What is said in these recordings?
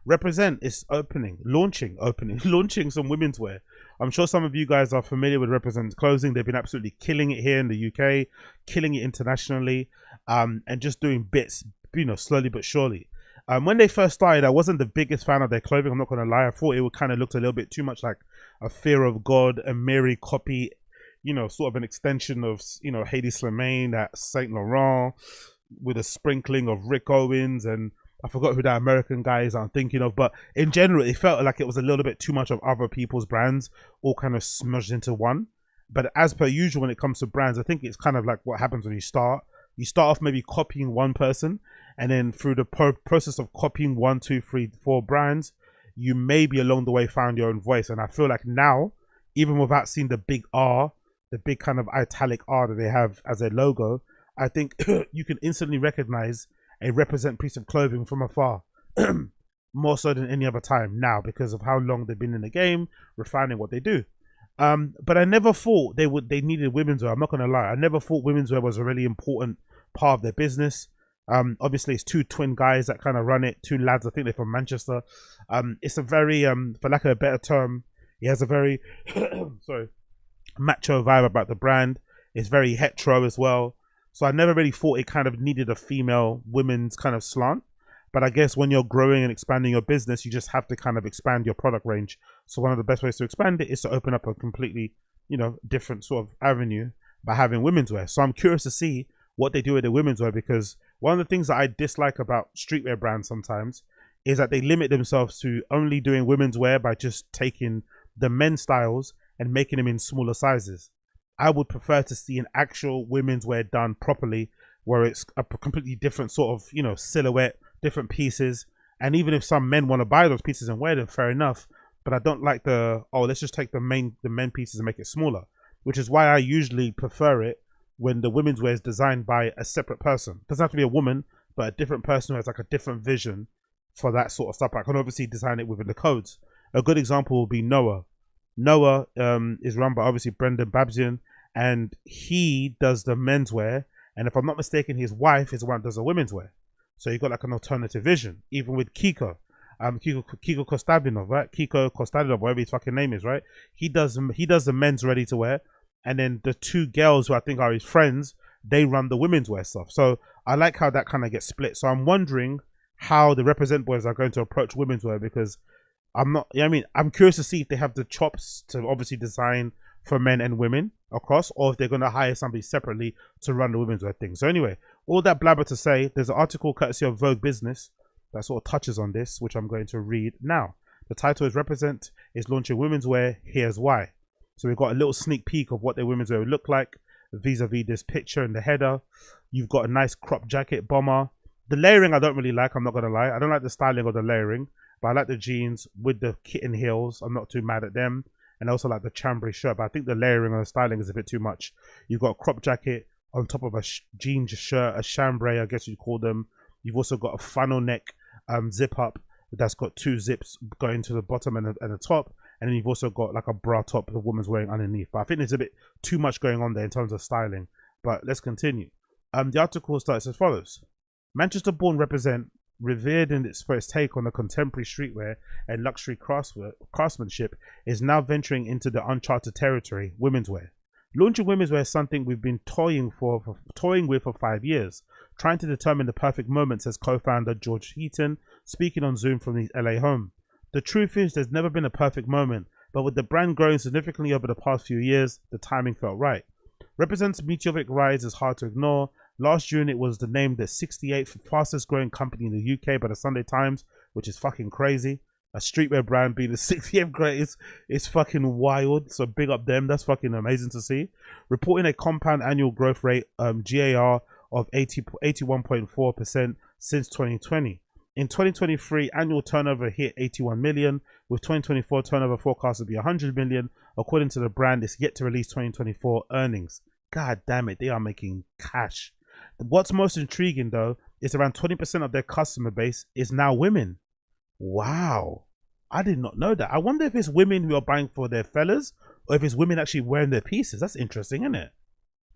Represent is launching some women's wear. I'm sure some of you guys are familiar with Represent's clothing. They've been absolutely killing it here in the UK, killing it internationally, and just doing bits, slowly but surely. When they first started, I wasn't the biggest fan of their clothing. I'm not going to lie. I thought it would kind of looked a little bit too much like a Fear of God, a Mary copy, sort of an extension of, Hedy Slimane at Saint Laurent with a sprinkling of Rick Owens, and I forgot who that American guy is I'm thinking of. But in general, it felt like it was a little bit too much of other people's brands all kind of smudged into one. But as per usual, when it comes to brands, I think it's kind of like what happens when you start. You start off maybe copying one person, and then through the process of copying 1, 2, 3, 4 brands, you maybe along the way found your own voice. And I feel like now, even without seeing the big R, the big kind of italic R that they have as a logo, I think you can instantly recognize a Represent piece of clothing from afar, more so than any other time now, because of how long they've been in the game, refining what they do. But I never thought they needed women's wear. I'm not gonna lie, I never thought women's wear was a really important part of their business. Obviously it's two twin guys that kind of run it, two lads. I think they're from Manchester. It's a very, for lack of a better term, it has a very sorry, macho vibe about the brand. It's very hetero as well. So I never really thought it kind of needed a female women's kind of slant. But I guess when you're growing and expanding your business, you just have to kind of expand your product range. So one of the best ways to expand it is to open up a completely, different sort of avenue by having women's wear. So I'm curious to see what they do with the women's wear, because one of the things that I dislike about streetwear brands sometimes is that they limit themselves to only doing women's wear by just taking the men's styles and making them in smaller sizes. I would prefer to see an actual women's wear done properly, where it's a completely different sort of, silhouette, different pieces. And even if some men want to buy those pieces and wear them, fair enough. But I don't like let's just take the men pieces and make it smaller, which is why I usually prefer it when the women's wear is designed by a separate person. It doesn't have to be a woman, but a different person who has like a different vision for that sort of stuff. I can obviously design it within the codes. A good example will be Noah. Noah is run by obviously Brendan Babsian, and he does the menswear. And if I'm not mistaken, his wife is the one that does the women's wear. So you got like an alternative vision. Even with Kiko, Kiko Kostadinov, right? Kiko Kostadinov, whatever his fucking name is, right? He does the men's ready to wear, and then the two girls who I think are his friends, they run the women's wear stuff. So I like how that kind of gets split. So I'm wondering how the Represent boys are going to approach women's wear, because I'm curious to see if they have the chops to obviously design for men and women across, or if they're going to hire somebody separately to run the women's wear thing. So anyway, all that blabber to say, there's an article courtesy of Vogue Business that sort of touches on this, which I'm going to read now. The title is Represent is launching women's wear, here's why. So we've got a little sneak peek of what their women's wear would look like vis-a-vis this picture in the header. You've got a nice crop jacket bomber. The layering I don't really like, I'm not going to lie. I don't like the styling of the layering, but I like the jeans with the kitten heels. I'm not too mad at them. And I also like the chambray shirt, but I think the layering and the styling is a bit too much. You've got a crop jacket on top of a jeans shirt, a chambray, I guess you'd call them. You've also got a funnel neck zip up that's got 2 zips going to the bottom and the top. And then you've also got like a bra top the woman's wearing underneath. But I think there's a bit too much going on there in terms of styling. But let's continue. The article starts as follows. Manchester-born Represent, revered for its take on the contemporary streetwear and luxury craftsmanship, is now venturing into the uncharted territory, women's wear. Launching women's wear is something we've been toying with for 5 years, trying to determine the perfect moment, says co-founder George Heaton, speaking on Zoom from his LA home. The truth is, there's never been a perfect moment, but with the brand growing significantly over the past few years, the timing felt right. Represent's meteoric rise is hard to ignore. Last June, it was named the 68th fastest growing company in the UK by the Sunday Times, which is fucking crazy. A streetwear brand being the 68th greatest is fucking wild. So big up them. That's fucking amazing to see. Reporting a compound annual growth rate, GAR, of 81.4% since 2020. In 2023, annual turnover hit 81 million, with 2024 turnover forecast to be 100 million. According to the brand, it's yet to release 2024 earnings. God damn it, they are making cash. What's most intriguing though is around 20% of their customer base is now women. Wow, I did not know that. I wonder if it's women who are buying for their fellas, or if it's women actually wearing their pieces. That's interesting, isn't it?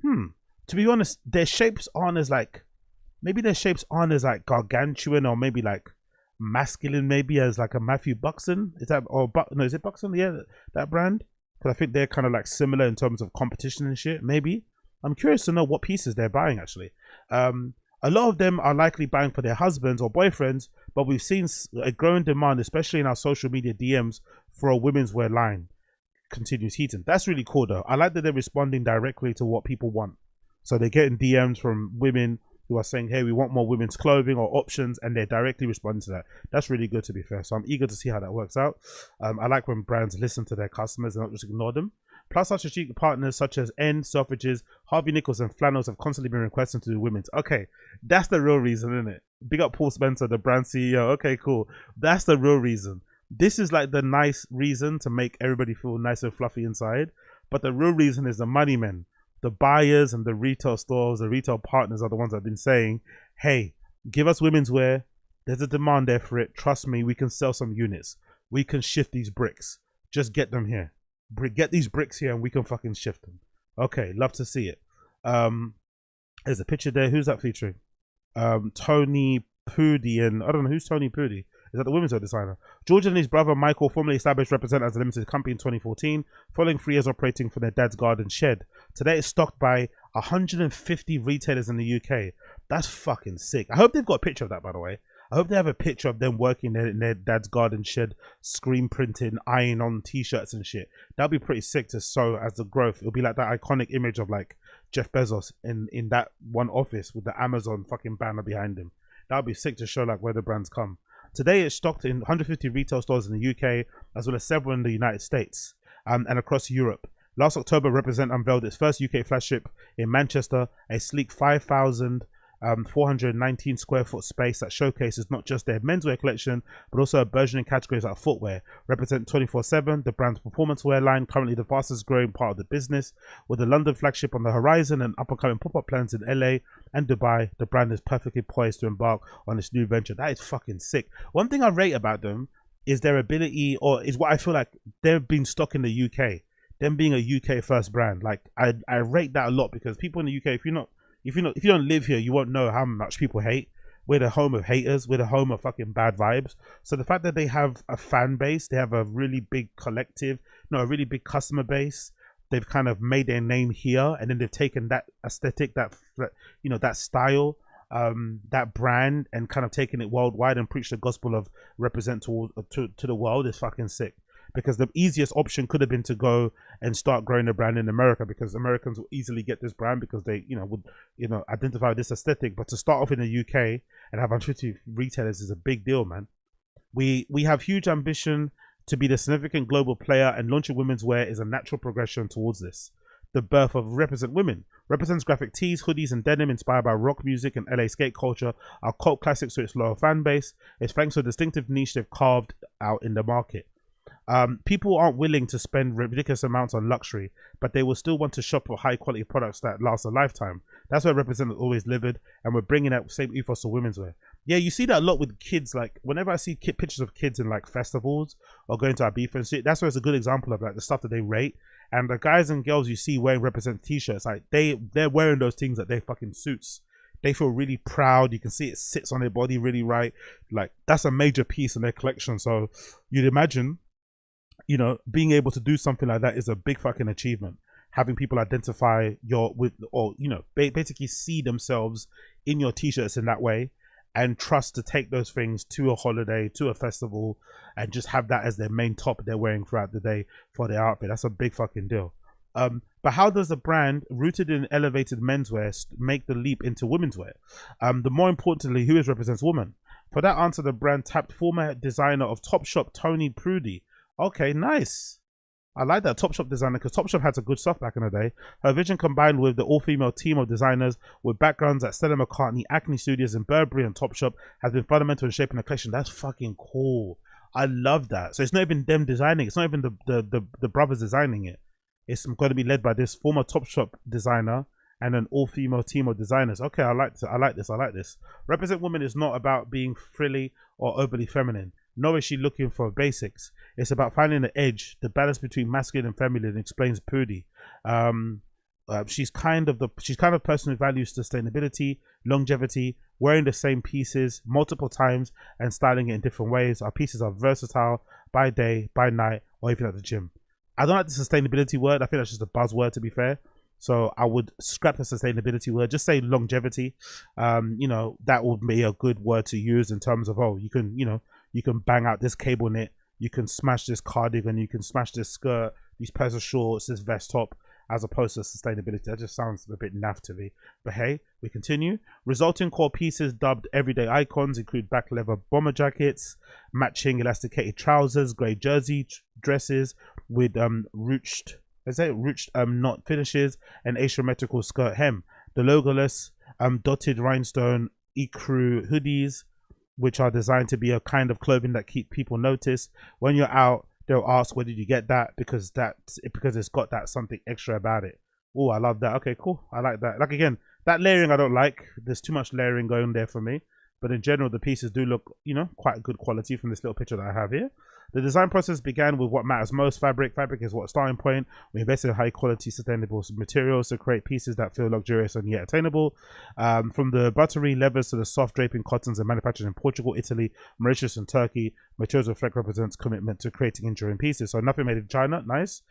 To be honest, their shapes aren't as like, maybe their shapes aren't as like gargantuan or maybe like masculine, maybe as like a Matthew Buxton. Is that or no? Is it Buxton? Yeah, that brand. Because I think they're kind of like similar in terms of competition and shit. Maybe. I'm curious to know what pieces they're buying actually. A lot of them are likely buying for their husbands or boyfriends, but we've seen a growing demand, especially in our social media DMs, for a women's wear line. Continues heating. That's really cool though. I like that they're responding directly to what people want. So they're getting DMs from women who are saying, hey, we want more women's clothing or options, and they're directly responding to that. That's really good, to be fair. So I'm eager to see how that works out. I like when brands listen to their customers and not just ignore them. Plus, our strategic partners such as N, Selfridges, Harvey Nichols, and Flannels have constantly been requesting to do women's. Okay, that's the real reason, isn't it? Big up Paul Spencer, the brand CEO. Okay, cool. That's the real reason. This is like the nice reason to make everybody feel nice and fluffy inside. But the real reason is the money men. The buyers and the retail stores, the retail partners are the ones that have been saying, hey, give us women's wear. There's a demand there for it. Trust me, we can sell some units. We can shift these bricks. Just get them here. Get these bricks here and we can fucking shift them. Okay, love to see it. There's a picture there. Who's that featuring? Tony Pudi, and I don't know who's Tony Pudi. Is that the women's wear designer? George and his brother Michael formally established Represent as a limited company in 2014, following 3 years operating from their dad's garden shed. Today it's stocked by 150 retailers in the UK. That's fucking sick. I hope they've got a picture of that, by the way. I hope they have a picture of them working in their dad's garden shed, screen printing, iron on t-shirts and shit. That'd be pretty sick to show as the growth. It'll be like that iconic image of like Jeff Bezos in that one office with the Amazon fucking banner behind him. That'd be sick to show like where the brands come. Today it's stocked in 150 retail stores in the UK, as well as several in the United States and across Europe. Last October, Represent unveiled its first UK flagship in Manchester, a sleek 5,419 square foot space that showcases not just their menswear collection, but also a burgeoning categories like footwear. Represent 24/7, the brand's performance wear line, currently the fastest growing part of the business. With the London flagship on the horizon and up-and-coming pop-up plans in LA and Dubai, the brand is perfectly poised to embark on this new venture. That is fucking sick. One thing I rate about them is their ability, or is what I feel like they've been stuck in the UK. Them being a UK first brand, like I rate that a lot, because people in the UK, if you don't live here, you won't know how much people hate. We're the home of haters. We're the home of fucking bad vibes. So the fact that they have a fan base, they have a really big collective, a really big customer base. They've kind of made their name here, and then they've taken that aesthetic, that style, that brand, and kind of taken it worldwide and preached the gospel of Represent to the world. Is fucking sick. Because the easiest option could have been to go and start growing a brand in America, because Americans will easily get this brand because they, would, identify with this aesthetic. But to start off in the UK and have 150 retailers is a big deal, man. We have huge ambition to be the significant global player, and launching women's wear is a natural progression towards this. The birth of Represent Women. Represents graphic tees, hoodies, and denim inspired by rock music and LA skate culture are cult classics to its loyal fan base. It's thanks to a distinctive niche they've carved out in the market. People aren't willing to spend ridiculous amounts on luxury, but they will still want to shop for high quality products that last a lifetime. That's where Represent has always lived, and we're bringing that same ethos to women's wear. Yeah, you see that a lot with kids. Like whenever I see pictures of kids in like festivals or going to Ibiza and shit, that's where it's a good example of like the stuff that they rate. And the guys and girls you see wearing Represent t-shirts, like they're wearing those things that they fucking suits. They feel really proud. You can see it sits on their body really right. Like that's a major piece in their collection. So you'd imagine, being able to do something like that is a big fucking achievement. Having people identify basically see themselves in your t-shirts in that way, and trust to take those things to a holiday, to a festival, and just have that as their main top they're wearing throughout the day for their outfit. That's a big fucking deal. But how does a brand rooted in elevated menswear make the leap into women's wear? The more importantly, who represents women? For that answer, the brand tapped former designer of Topshop, Tony Prudy. Okay, nice. I like that Topshop designer, because Topshop had some good stuff back in the day. Her vision, combined with the all-female team of designers with backgrounds at Stella McCartney, Acne Studios, and Burberry and Topshop, has been fundamental in shaping the collection. That's fucking cool. I love that. So it's not even them designing. It's not even the brothers designing it. It's going to be led by this former Topshop designer and an all-female team of designers. Okay, I like this. Represent Women is not about being frilly or overly feminine. Nor is she looking for basics. It's about finding the edge, the balance between masculine and feminine, explains Pudi. She's kind of person who values sustainability, longevity, wearing the same pieces multiple times and styling it in different ways. Our pieces are versatile by day, by night, or even at the gym. I don't like the sustainability word. I think that's just a buzzword, to be fair. So I would scrap the sustainability word. Just say longevity. That would be a good word to use in terms of, oh, you can bang out this cable knit, you can smash this cardigan, you can smash this skirt, these pairs of shorts, this vest top, as opposed to sustainability. That just sounds a bit naff to me. But hey, we continue. Resulting core pieces dubbed everyday icons include black leather bomber jackets, matching elasticated trousers, grey jersey dresses with ruched knot finishes, and asymmetrical skirt hem. The logoless dotted rhinestone ecru hoodies, which are designed to be a kind of clothing that keep people noticed. When you're out, they'll ask, where did you get that? Because it's got that something extra about it. Oh, I love that. Okay, cool. I like that. Like, again, that layering I don't like. There's too much layering going there for me. But in general, the pieces do look, quite good quality from this little picture that I have here. The design process began with what matters most, fabric. Fabric is what starting point. We invested in high quality, sustainable materials to create pieces that feel luxurious and yet attainable. From the buttery leathers to the soft draping cottons and manufactured in Portugal, Italy, Mauritius, and Turkey, materials reflect represents commitment to creating enduring pieces. So nothing made in China. Nice.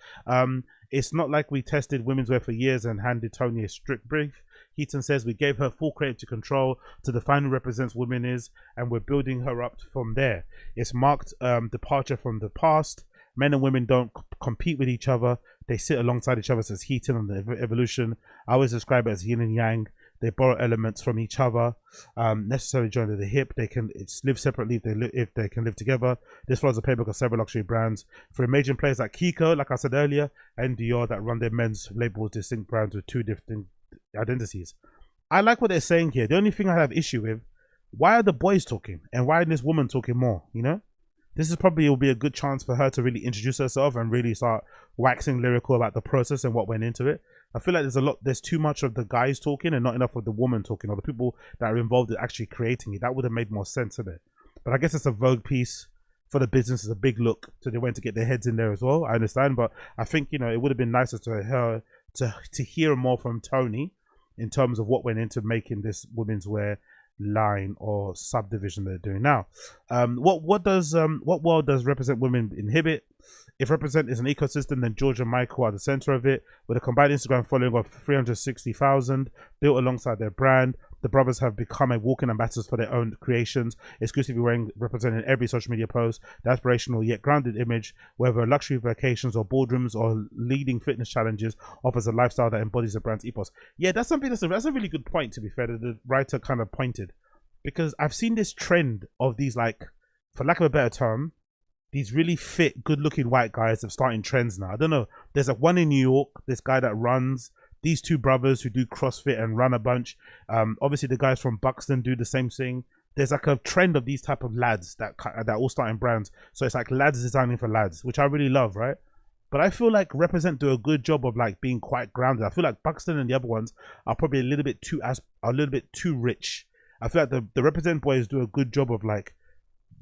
It's not like we tested women's wear for years and handed Tony a strict brief. Heaton says we gave her full creative control to define who represents women is, and we're building her up from there. It's marked departure from the past. Men and women don't compete with each other. They sit alongside each other, says Heaton on the evolution. I always describe it as yin and yang. They borrow elements from each other, necessarily joined at the hip. They can live separately if they can live together. This follows the playbook of several luxury brands. For emerging players like Kiko, like I said earlier, and Dior that run their men's labels distinct brands with two different identities. I like what they're saying here. The only thing I have issue with, why are the boys talking and why is this woman talking more? This is probably will be a good chance for her to really introduce herself and really start waxing lyrical about the process and what went into it. I feel like there's too much of the guys talking and not enough of the woman talking, or the people that are involved in actually creating it. That would have made more sense in it. But I guess it's a Vogue piece for the business. It's a big look, so they went to get their heads in there as well. I understand, but I think it would have been nicer to hear more from Tony in terms of what went into making this women's wear line or subdivision they're doing now. What world does represent women inhibit? If represent is an ecosystem, then George and Michael are the center of it, with a combined Instagram following of 360,000 built alongside their brand. The brothers have become a walking ambassadors for their own creations, exclusively representing every social media post. The aspirational yet grounded image, whether luxury vacations or boardrooms or leading fitness challenges, offers a lifestyle that embodies the brand's ethos. Yeah, that's a really good point, to be fair, that the writer kind of pointed, because I've seen this trend of these, like, for lack of a better term, these really fit, good-looking white guys have starting trends now. I don't know. There's one in New York, this guy that runs. These two brothers who do CrossFit and run a bunch. Obviously, the guys from Buxton do the same thing. There's like a trend of these type of lads that all starting brands. So it's like lads designing for lads, which I really love, right? But I feel like Represent do a good job of like being quite grounded. I feel like Buxton and the other ones are probably a little bit too rich. I feel like the Represent boys do a good job of like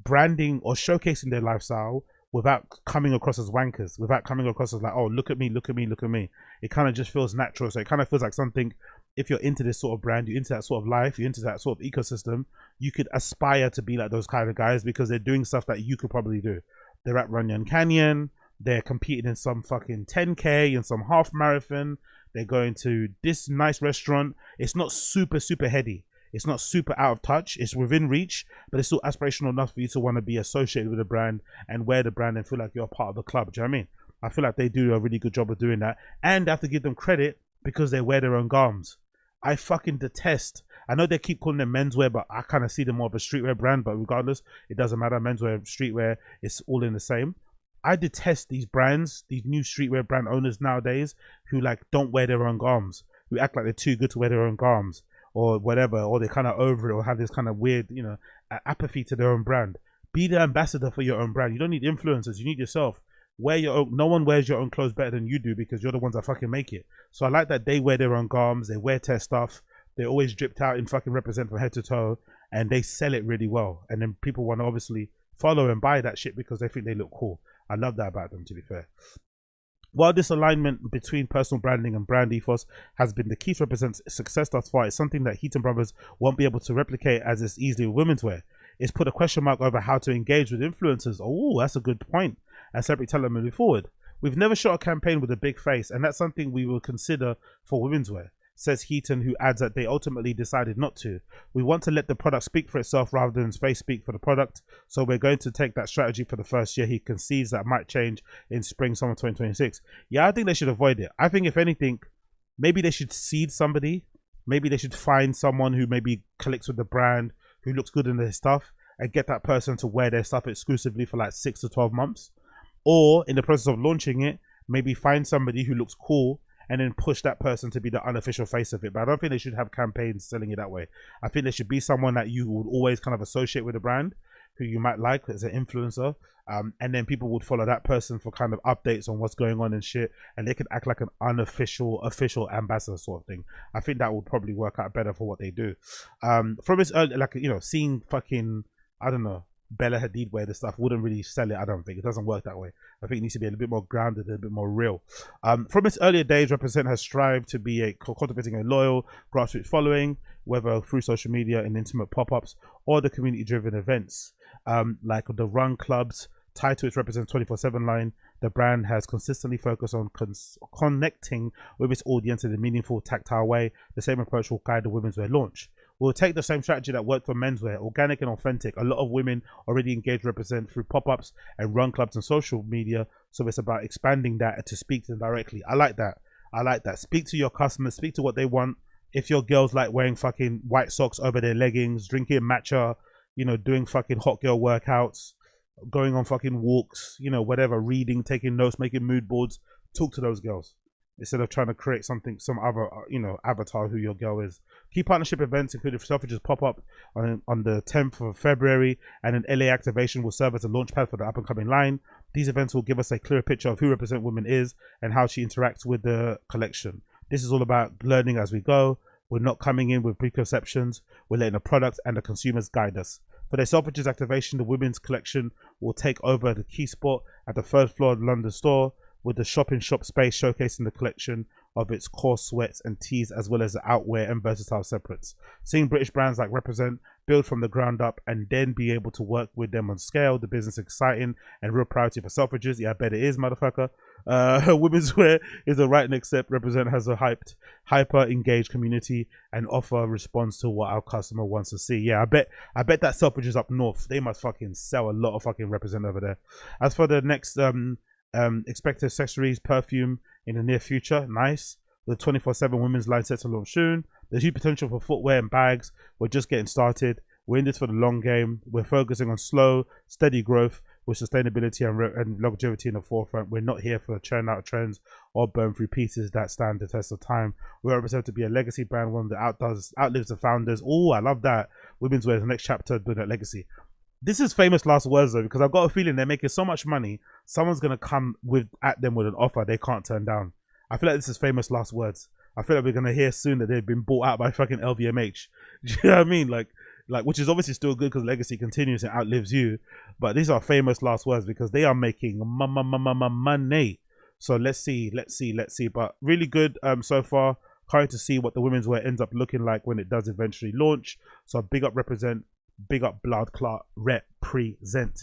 branding or showcasing their lifestyle without coming across as wankers, without coming across as like, oh, look at me, look at me, look at me. It kind of just feels natural. So it kind of feels like something, if you're into this sort of brand, you're into that sort of life, you're into that sort of ecosystem, you could aspire to be like those kind of guys, because they're doing stuff that you could probably do. They're at Runyon Canyon, they're competing in some fucking 10K, in some half marathon, they're going to this nice restaurant. It's not super, super heady. It's not super out of touch. It's within reach, but it's still aspirational enough for you to want to be associated with the brand and wear the brand and feel like you're part of the club. Do you know what I mean? I feel like they do a really good job of doing that. And I have to give them credit because they wear their own garms. I fucking detest. I know they keep calling them menswear, but I kind of see them more of a streetwear brand. But regardless, it doesn't matter. Menswear, streetwear, it's all in the same. I detest these brands, these new streetwear brand owners nowadays who like don't wear their own garms, who act like they're too good to wear their own garms, or whatever, or they're kind of over it, or have this kind of weird, apathy to their own brand. Be the ambassador for your own brand. You don't need influencers. You need yourself. Wear your own. No one wears your own clothes better than you do, because you're the ones that fucking make it. So I like that they wear their own garms. They wear their stuff. They're always dripped out in fucking Represent from head to toe, and they sell it really well. And then people want to obviously follow and buy that shit because they think they look cool. I love that about them, to be fair. While this alignment between personal branding and brand ethos has been the key to Represent's success thus far, it's something that Heaton Brothers won't be able to replicate as it's easily with women's wear. It's put a question mark over how to engage with influencers. Oh, that's a good point. And celebrity talent moving forward. We've never shot a campaign with a big face, and that's something we will consider for women's wear, says Heaton, who adds that they ultimately decided not to. We want to let the product speak for itself rather than face speak for the product, so we're going to take that strategy for the first year. He concedes that might change in spring, summer 2026. Yeah, I think they should avoid it. I think if anything, maybe they should seed somebody. Maybe they should find someone who maybe clicks with the brand, who looks good in their stuff, and get that person to wear their stuff exclusively for like 6 to 12 months. Or in the process of launching it, maybe find somebody who looks cool and then push that person to be the unofficial face of it. But I don't think they should have campaigns selling it that way. I think there should be someone that you would always kind of associate with a brand, who you might like as an influencer, and then people would follow that person for kind of updates on what's going on and shit, and they could act like an unofficial official ambassador sort of thing. I think that would probably work out better for what they do. From its early, like, you know, seeing fucking, I don't know, Bella Hadid wear the stuff wouldn't really sell it. I don't think it doesn't work that way. I think it needs to be a little bit more grounded, a little bit more real. From its earlier days, Represent has strived to be cultivating a loyal grassroots following, whether through social media and intimate pop-ups or the community-driven events like the run clubs. Tied to its Represent 24/7 line, the brand has consistently focused on connecting with its audience in a meaningful, tactile way. The same approach will guide the women's wear launch. We'll take the same strategy that worked for menswear, organic and authentic. A lot of women already engage Represent through pop-ups and run clubs and social media, so it's about expanding that and to speak to them directly. I like that. I like that. Speak to your customers, speak to what they want. If your girls like wearing fucking white socks over their leggings, drinking matcha, you know, doing fucking hot girl workouts, going on fucking walks, you know, whatever, reading, taking notes, making mood boards, talk to those girls instead of trying to create something, some other, you know, avatar who your girl is. Key partnership events including Selfridges pop-up on the 10th of February, and an LA activation will serve as a launch pad for the up-and-coming line. These events will give us a clearer picture of who Represent Women is and how she interacts with the collection. This is all about learning as we go. We're not coming in with preconceptions. We're letting the product and the consumers guide us. For their Selfridges activation, the women's collection will take over the key spot at the third floor of the London store, with the shop-in-shop space showcasing the collection of its core sweats and tees, as well as the outwear and versatile separates. Seeing British brands like Represent build from the ground up and then be able to work with them on scale, the business exciting and real priority for Selfridges. Yeah, I bet it is, motherfucker. Women's wear is the right next step. Represent has a hyper engaged community and offer response to what our customer wants to see. Yeah, I bet that Selfridges up north, they must fucking sell a lot of fucking Represent over there. As for the next expected accessories, perfume in the near future, nice. The 24/7 women's line set to launch soon. There's huge potential for footwear and bags. We're just getting started. We're in this for the long game. We're focusing on slow, steady growth with sustainability and longevity in the forefront. We're not here for churn out trends or burn through pieces that stand the test of time. We represent to be a legacy brand, one that outlives the founders. Oh, I love that. Women's wear is the next chapter to that legacy. This is famous last words though, because I've got a feeling they're making so much money, someone's gonna come at them with an offer they can't turn down. I feel like this is famous last words. I feel like we're gonna hear soon that they've been bought out by fucking LVMH. Do you know what I mean? Like, which is obviously still good because legacy continues and outlives you. But these are famous last words because they are making money. So let's see. But really good so far. Can't to see what the women's wear ends up looking like when it does eventually launch. So big up Represent. Big up Blood Clot Represent.